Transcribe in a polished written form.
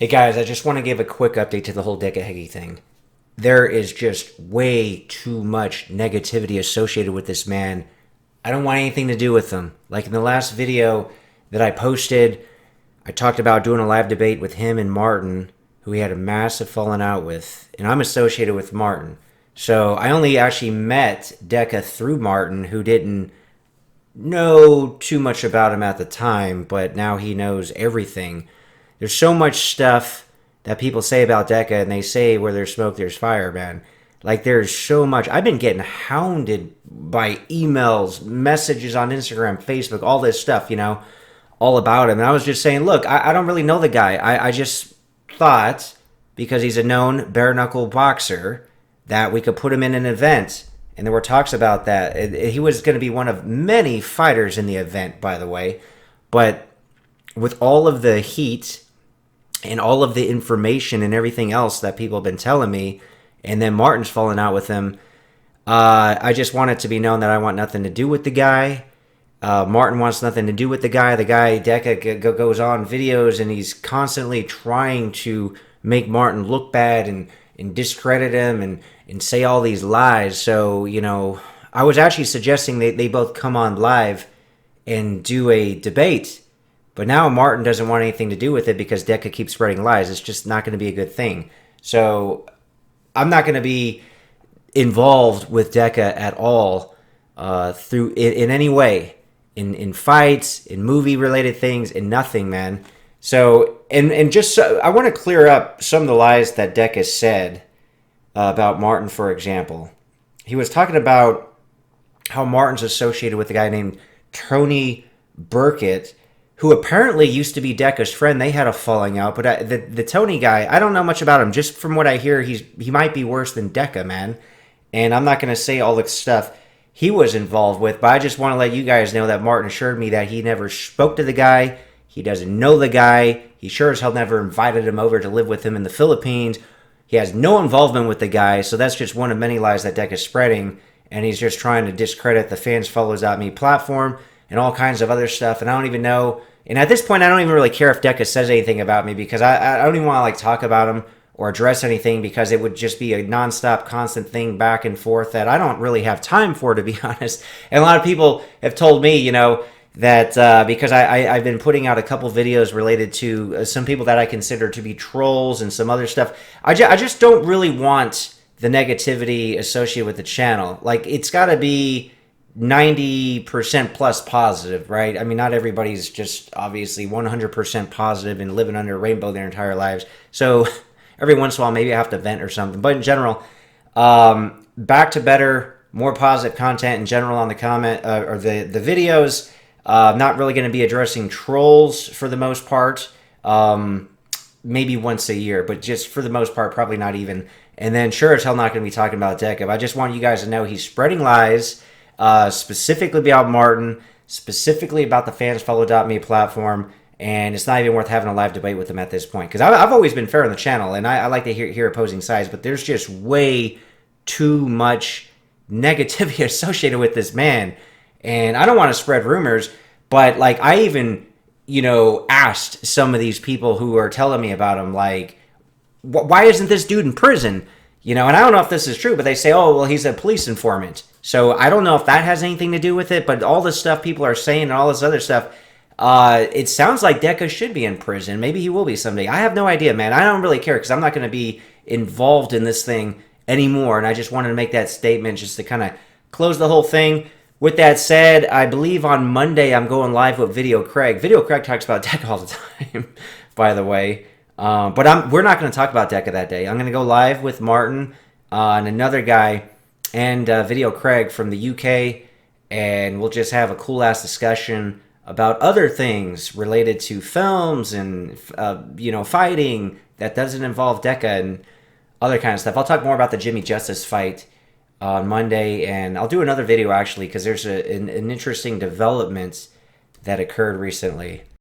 Hey guys, I just want to give a quick update to the whole Decca Heggie thing. There is just way too much negativity associated with this man. I don't want anything to do with him. Like in the last video that I posted, I talked about doing a live debate with him and Martin, who he had a massive falling out with, and I'm associated with Martin. So I only actually met Decca through Martin, who didn't know too much about him at the time, but now he knows everything. There's so much stuff that people say about Decca, and they say where there's smoke, there's fire, man. Like, there's so much. I've been getting hounded by emails, messages on Instagram, Facebook, all this stuff, all about him. And I was just saying, look, I don't really know the guy. I just thought, because he's a known bare-knuckle boxer, that we could put him in an event. And there were talks about that. He was going to be one of many fighters in the event, by the way. But with all of the heat and all of the information and everything else that people have been telling me, and then Martin's falling out with him, I just want it to be known that I want nothing to do with the guy. Martin wants nothing to do with the guy. The guy, Decca, goes on videos, and he's constantly trying to make Martin look bad and discredit him and say all these lies. So, I was actually suggesting they both come on live and do a debate. But now Martin doesn't want anything to do with it because Decca keeps spreading lies. It's just not going to be a good thing. So I'm not going to be involved with Decca at all in any way. In fights, in movie-related things, in nothing, man. So, and just so, I want to clear up some of the lies that Decca said about Martin, for example. He was talking about how Martin's associated with a guy named Tony Burkett, who apparently used to be Decca's friend. They had a falling out, but the Tony guy, I don't know much about him. Just from what I hear, he might be worse than Decca, man. And I'm not going to say all the stuff he was involved with, but I just want to let you guys know that Martin assured me that he never spoke to the guy. He doesn't know the guy. He sure as hell never invited him over to live with him in the Philippines. He has no involvement with the guy, so that's just one of many lies that Decca's spreading, and he's just trying to discredit the Fans Follows Me platform and all kinds of other stuff, and I don't even know. And at this point, I don't even really care if Decca says anything about me, because I don't even want to talk about him or address anything, because it would just be a nonstop, constant thing back and forth that I don't really have time for, to be honest. And a lot of people have told me, that because I've been putting out a couple videos related to some people that I consider to be trolls and some other stuff. I just don't really want the negativity associated with the channel. Like, it's got to be 90% plus positive, right? I mean, not everybody's just obviously 100% positive and living under a rainbow their entire lives. So every once in a while, maybe I have to vent or something. But in general, back to better, more positive content in general on the comment or the videos. Not really going to be addressing trolls for the most part. Maybe once a year, but just for the most part, probably not even. And then sure as hell not going to be talking about Decca. I just want you guys to know he's spreading lies, specifically about Martin, specifically about the Fans Follow Me platform, and it's not even worth having a live debate with him at this point. Because I've always been fair on the channel, and I like to hear opposing sides, but there's just way too much negativity associated with this man. And I don't want to spread rumors, but like I even, asked some of these people who are telling me about him, like, why isn't this dude in prison? And I don't know if this is true, but they say, oh, well, he's a police informant. So I don't know if that has anything to do with it, but all this stuff people are saying and all this other stuff, it sounds like Decca should be in prison. Maybe he will be someday. I have no idea, man. I don't really care because I'm not going to be involved in this thing anymore. And I just wanted to make that statement just to kind of close the whole thing. With that said, I believe on Monday I'm going live with Video Craig. Video Craig talks about Decca all the time, by the way. But we're not going to talk about Decca that day. I'm going to go live with Martin and another guy and Video Craig from the UK, and we'll just have a cool-ass discussion about other things related to films and, fighting that doesn't involve Decca and other kind of stuff. I'll talk more about the Jimmy Justice fight on Monday, and I'll do another video actually because there's an interesting development that occurred recently.